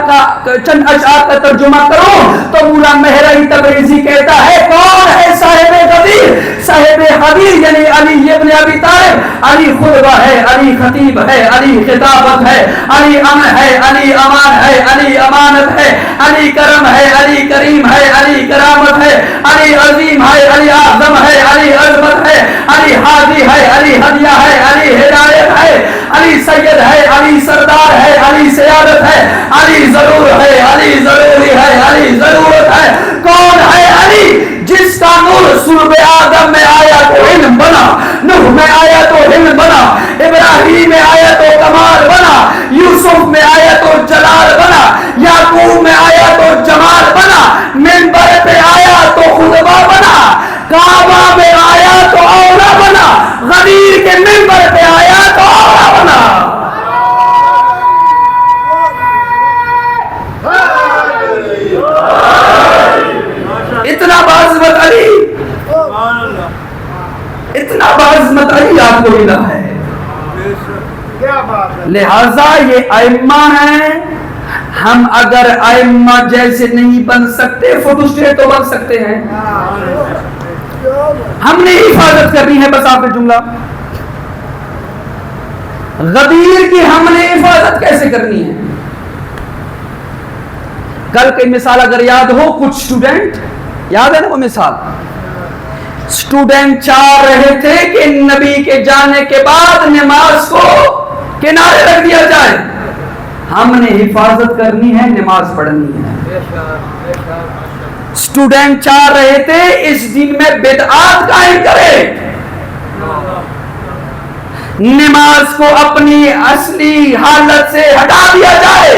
کا ترجمہ کروں تو مولا مہر علی تبریزی کہتا ہے کون ہے صاحب غدیر؟ صاحب غدیر یعنی علی ابن ابی طالب۔ علی خطبہ ہے، علی خطیب ہے، علی خطابت ہے، علی امن ہے، علی امان ہے، علی امانت ہے، علی کرم ہے، علی کریم ہے، علی کرامت ہے، علی عظیم ہے، علی اعظم ہے، علی عظمت ہے، علی ہادی ہے، علی ہدیہ ہے، علی ہدایت ہے، علی سید ہے، علی سردار ہے، علی سیادت ہے، علی ضرور ہے، علی ضروری ہے، علی ضرورت ہے۔ کون ہے علی؟ جس کا نور صلب آدم میں آیا تو علم بنا، نوح میں آیا تو علم بنا، ابراہیم میں آیا تو کمال بنا، یوسف میں آیا تو جلال بنا، یعقوب میں آیا تو جمال بنا، منبر پہ آیا تو خطبہ بنا، کعبہ میں آیا تو اولا بنا، غدیر کے منبر پہ آیا تو اولا بنا۔ اتنا بعظمت علی، اتنا بعظمت علی آپ کو ملا ہے۔ لہذا یہ ائمہ ہیں، ہم اگر ائمہ جیسے نہیں بن سکتے فوٹو اسٹیٹ تو بن سکتے ہیں۔ ہم نے حفاظت کرنی ہے، بس آپ نے جملہ غدیر کی ہم نے حفاظت کیسے کرنی ہے؟ کل کی مثال اگر یاد ہو، کچھ اسٹوڈنٹ یاد ہے نا وہ مثال اسٹوڈنٹ چاہ رہے تھے کہ نبی کے جانے کے بعد نماز کو کنارے رکھ دیا جائے. ہم نے حفاظت کرنی ہے, نماز پڑھنی ہے. اسٹوڈنٹ چاہ رہے تھے اس دین میں بدعات قائم کرے, نماز کو اپنی اصلی حالت سے ہٹا دیا جائے.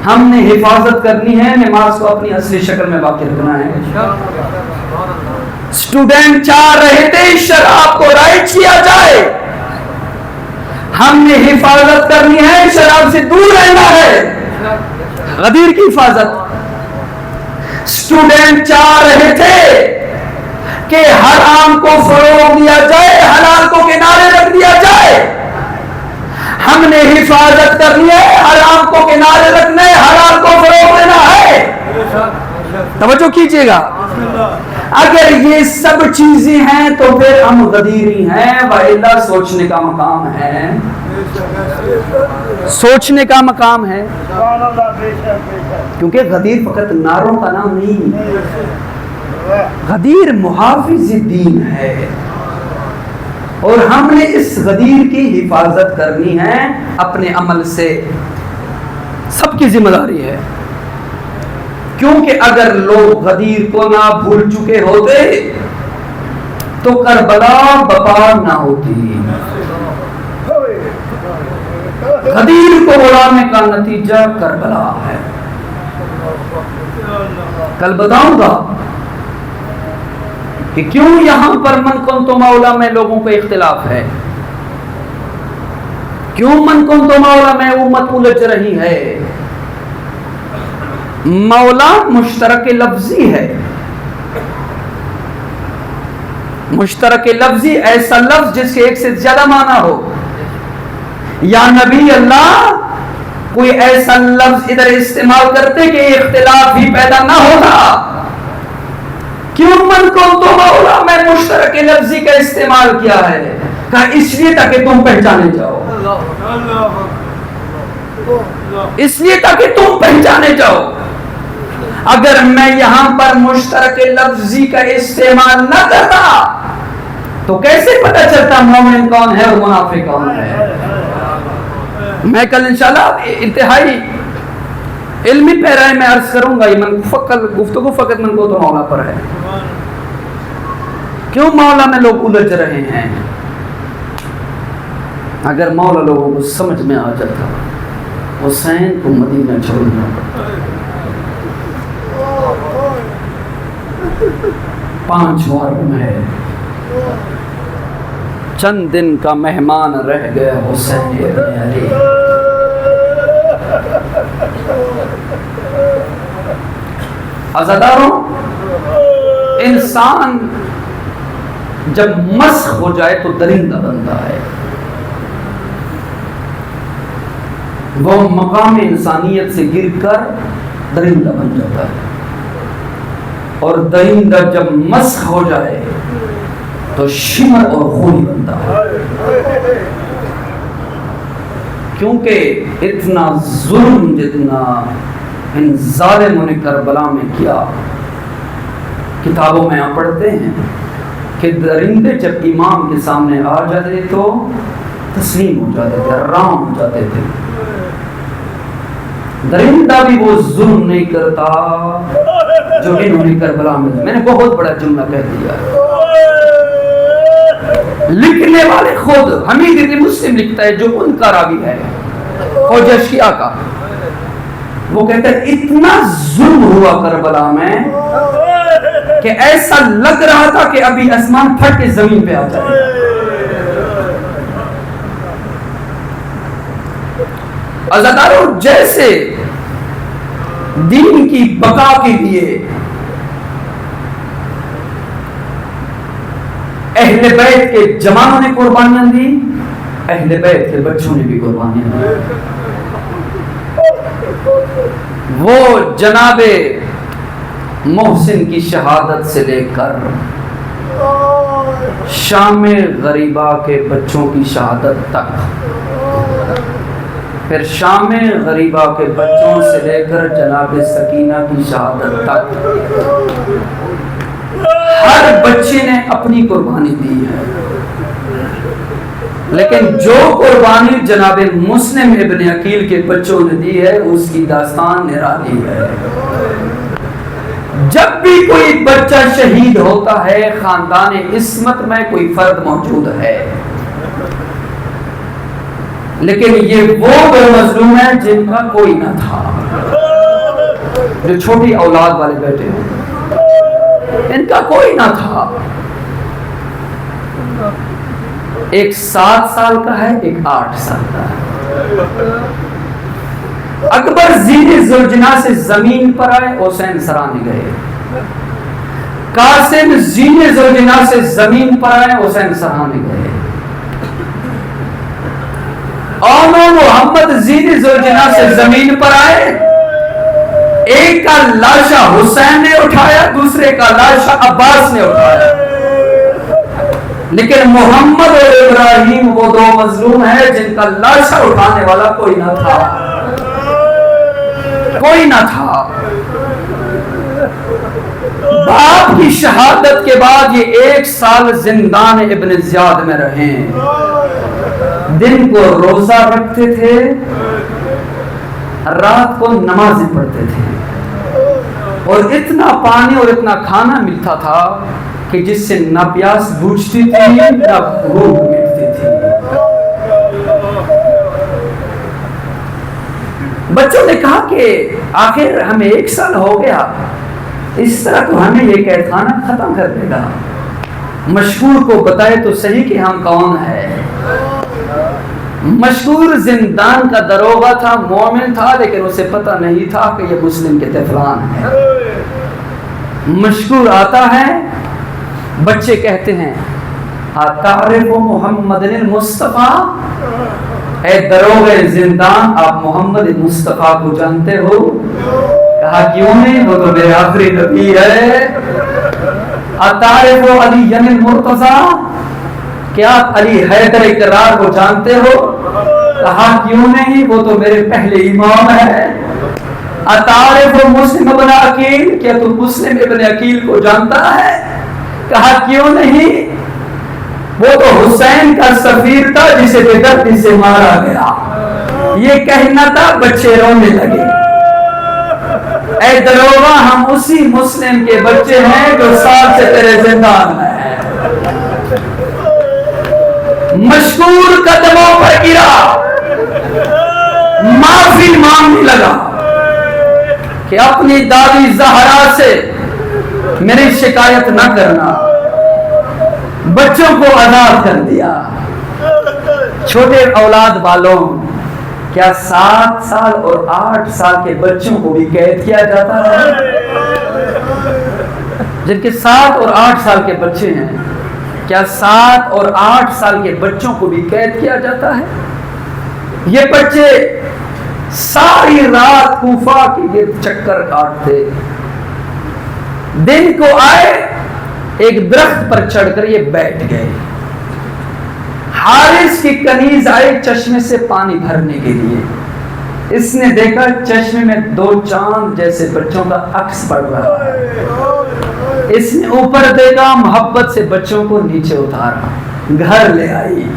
ہم نے حفاظت کرنی ہے, نماز کو اپنی اصلی شکل میں باقی رکھنا ہے. اسٹوڈنٹ چاہ رہے تھے شراب کو رائٹ کیا جائے, ہم نے حفاظت کرنی ہے, شراب سے دور رہنا ہے, غدیر کی حفاظت. اسٹوڈنٹ چاہ رہے تھے کہ حرام کو فروغ دیا جائے, حلال کو کنارے رکھ دیا جائے. ہم نے حفاظت کرنی ہے, حرام کو کنارے رکھنا ہے, حلال کو فروغ دینا ہے. توجہ کیجئے گا, اگر یہ سب چیزیں ہیں تو پھر ہم غدیری ہیں, وَإِلَّا سوچنے کا مقام ہے, سوچنے کا مقام ہے. کیونکہ غدیر فقط ناروں کا نام نہیں, غدیر محافظ دین ہے, اور ہم نے اس غدیر کی حفاظت کرنی ہے اپنے عمل سے. سب کی ذمہ داری ہے, کیونکہ اگر لوگ غدیر کو نہ بھول چکے ہوتے تو کربلا بپا نہ ہوتی. غدیر کو بلانے کا نتیجہ کربلا ہے. کل بتاؤں گا کہ کیوں یہاں پر من کنت مولا میں لوگوں کو اختلاف ہے, کیوں من کنت مولا میں امت الجھ رہی ہے. مولا مشترک لفظی ہے, مشترک لفظی ایسا لفظ جس کے ایک سے زیادہ معنی ہو. یا نبی اللہ کوئی ایسا لفظ ادھر استعمال کرتے کہ اختلاف بھی پیدا نہ ہوتا. کیوں من کو تو مولا میں مشترک لفظی کا استعمال کیا ہے, کہا اس لیے تاکہ تم پہچانے جاؤ, اس لیے تاکہ تم پہچانے جاؤ. اگر میں یہاں پر مشترک لفظی کا استعمال نہ کرتا تو کیسے پتہ چلتا مومن کون ہے اور منافق کون ہے. میں کل انشاءاللہ انتہائی علمی پیرائے میں عرض کروں گا. یہ گفتگو فقط من کو تو مولا پر ہے. کیوں مولا میں لوگ الجھ رہے ہیں؟ اگر مولا لوگوں کو سمجھ میں آ جاتا حسین کو مدینہ چھوڑنا پڑتا. 5 محرم ہے, چند دن کا مہمان رہ گیا حسین ابن علی. عزاداروں, انسان جب مسخ ہو جائے تو درندہ بنتا ہے. وہ مقام انسانیت سے گر کر درندہ بن جاتا ہے, اور درندہ جب مسخ ہو جائے تو شمر اور خونی بنتا ہے. کیونکہ اتنا ظلم جتنا ان ظالموں نے کربلا میں کیا, کتابوں میں آپ پڑھتے ہیں کہ درندے جب امام کے سامنے آ جاتے تو تسلیم ہو جاتے تھے, رام ہو جاتے تھے. درندہ بھی وہ ظلم نہیں کرتا جو انہوں نے کربلا میں نے بہت بڑا جملہ کہہ دیا. لکھنے والے خود حمید ابن مسلم لکھتا ہے, جو ان کا راوی ہے خوجہ شیعہ کا, وہ کہتا ہے اتنا ظلم ہوا کربلا میں کہ ایسا لگ رہا تھا کہ ابھی آسمان پھٹ کے زمین پہ آ جائے. عزاداروں, جیسے دین کی بقا کے لیے اہل بیت کے جوانوں نے قربانیاں دی, اہل بیت کے بچوں نے بھی قربانیاں دی. وہ جناب محسن کی شہادت سے لے کر شام غریبہ کے بچوں کی شہادت تک, پھر شام غریبہ کے بچوں سے لے کر جناب سکینہ کی شہادت تک ہر بچے نے اپنی قربانی دی ہے، لیکن جو قربانی جناب مسلم ابن عقیل کے بچوں نے دی ہے اس کی داستان نرالی ہے۔ جب بھی کوئی بچہ شہید ہوتا ہے خاندان عصمت میں کوئی فرد موجود ہے، لیکن یہ وہ دو مظلوم ہیں جن کا کوئی نہ تھا، جو چھوٹی اولاد والے بیٹے ہیں، ان کا کوئی نہ تھا۔ ایک 7 سال کا ہے، ایک 8 سال کا ہے۔ اکبر زین ذوالجناح سے زمین پر آئے، حسین سرانے گئے۔ قاسم زین ذوالجناح سے زمین پر آئے، حسین سرانے گئے۔ اونو محمد زین ذوالجناح سے زمین پر آئے، ایک کا لاشا حسین نے اٹھایا، دوسرے کا لاشا عباس نے اٹھایا، لیکن محمد اور ابراہیم وہ دو مظلوم ہیں جن کا لاشا اٹھانے والا کوئی نہ تھا، کوئی نہ تھا۔ باپ کی شہادت کے بعد یہ 1 سال زندان ابن زیاد میں رہے، دن کو روزہ رکھتے تھے، رات کو نمازیں پڑھتے تھے، اور اتنا پانی اور اتنا کھانا ملتا تھا کہ جس سے نہ پیاس بوجھتی تھی نہ بھوک مٹتی تھی۔ بچوں نے کہا کہ آخر ہمیں 1 سال ہو گیا، اس طرح تو ہمیں یہ قید خانہ ختم کر دے گا، مشہور کو بتائے تو صحیح کہ ہم کون ہے۔ مشہور زندان کا داروغہ تھا، مومن تھا، لیکن اسے پتہ نہیں تھا کہ یہ مسلم کے طفلان ہے۔ مشہور آتا ہے، بچے کہتے ہیں تعرف محمد المصطفیٰ، اے داروغہ زندان آپ محمد مصطفیٰ کو جانتے ہو؟ کہا کیوں نہیں، وہ تو میرے آخری نبی ہے۔ تعرف علی المرتضیٰ، کیا آپ علی حیدر کرار کو جانتے ہو؟ کہا کیوں نہیں، وہ تو میرے پہلے امام ہے۔ تعرف مسلم ابن عقیل، کیا تو مسلم ابن عقیل کو جانتا ہے؟ کہا کیوں نہیں، وہ تو حسین کا سفیر تھا جسے بے دردی سے مارا گیا۔ یہ کہنا تھا، بچے رونے لگے۔ اے داروغہ ہم اسی مسلم کے بچے ہیں جو 1 سال سے تیرے زندان میں ہے۔ مشکور قدموں پر گرا، معافی مانگنے لگا کہ اپنی دادی زہرا سے میری شکایت نہ کرنا، بچوں کو آزاد کر دیا۔ چھوٹے اولاد والوں، کیا 7 سال اور 8 سال کے بچوں کو بھی قید کیا جاتا ہے؟ جن کے 7 اور 8 سال کے بچے ہیں، کیا 7 اور 8 سال کے بچوں کو بھی قید کیا جاتا ہے؟ یہ بچے ساری رات کوفہ کے گرد چکر کاٹتے، دن کو آئے ایک درخت پر چڑھ کر یہ بیٹھ گئے۔ حارث کی کنیز آئے چشمے سے پانی بھرنے کے لیے، اس نے دیکھا چشمے میں 2 چاند جیسے بچوں کا عکس پڑ رہا ہے۔ اس نے اوپر دیکھا، محبت سے بچوں کو نیچے اتارا، گھر لے آئی۔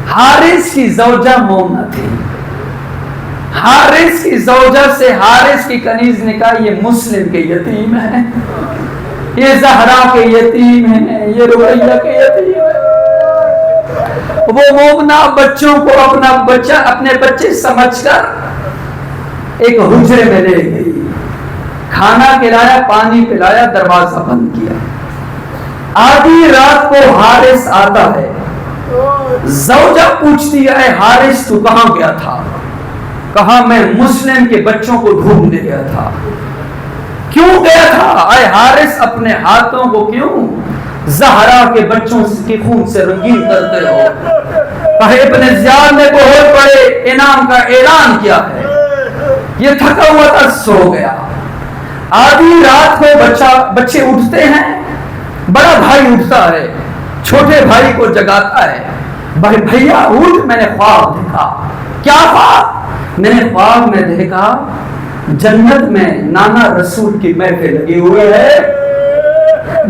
حارث کی زوجہ مومنہ تھی، حارث کی زوجہ سے حارث کی کنیز نے کہا یہ مسلم کے یتیم ہیں، یہ زہرا کے یتیم ہیں، یہ رقیہ کے یتیم ہیں۔ وہ مومنہ بچوں کو اپنے بچے سمجھ کر ایک حجرے میں لے گئی، کھانا کھلایا، پانی پلایا، دروازہ بند کیا۔ آدھی رات کو حارث آتا ہے، زوجہ پوچھتی ہے حارث تو کہاں گیا تھا؟ کہا میں مسلم کے بچوں کو ڈھونڈنے گیا تھا۔ کیوں گیا تھا؟ اے حارث اپنے ہاتھوں کو کیوں زہرا کے بچوں کے خون سے رنگین کرتے ہو؟ کہا ابن زیاد نے بہت بڑے انعام کا اعلان کیا ہے، یہ تھکا ہوا تھا، سو گیا۔ آدھی رات کو بچے اٹھتے ہیں، بڑا بھائی اٹھتا ہے، چھوٹے بھائی کو جگاتا ہے، بھائی بھیا اٹھ، میں نے خواب دیکھا۔ کیا خواب؟ میں نے خواب میں دیکھا جنت میں نانا رسول کی محفل لگی ہوئی ہے،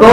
2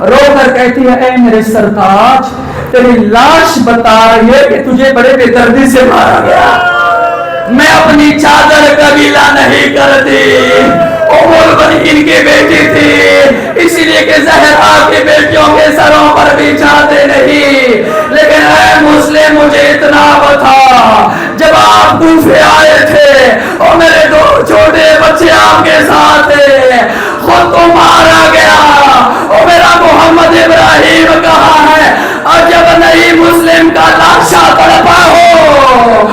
رو کر کہتی ہے اے میرے سرتاج تیری لاش بتا رہی ہے کہ تجھے بڑے بے دردی سے مارا گیا، میں اپنی چادر قبیلہ نہیں کرتی، امول بنین کی بیٹی تھی اسی لیے کہ زہرا کی بیٹیوں کے سروں پر بھی چاہتے نہیں، لیکن اے مسلم مجھے اتنا بتا جب آپ کوفے آئے تھے اور میرے دو چھوٹے بچے آپ کے ساتھ تھے، خود کو مارا گیا اور میرا محمد ابراہیم کہاں ہے؟ اور جب نہیں مسلم کا لاشا تڑپا ہو